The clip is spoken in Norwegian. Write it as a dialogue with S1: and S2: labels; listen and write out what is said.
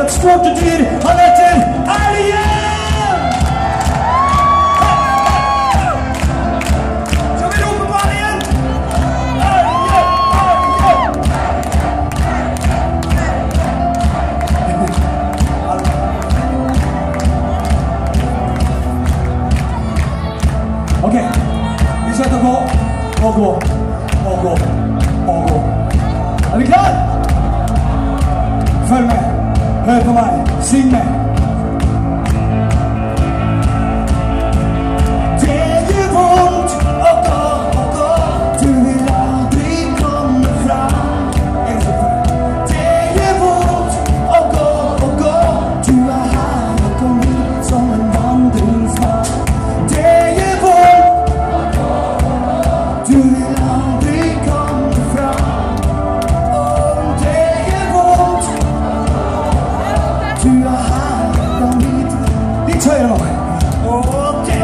S1: et stort dyr. Han heter Elgen! Skal vi rope på Elgen? Ok, vi setter på og gå, og gå, og gå. Er vi klar? Følg med, hør på meg, syng med. Det gjør vondt å gå, du vil aldri komme fram. Det gjør vondt å gå, du er her og kom hit som en vandringsmann. Det gjør vondt, du vil aldri komme fram. Det gjør vondt, du er her og kom hit. Litt høyere nå. Og det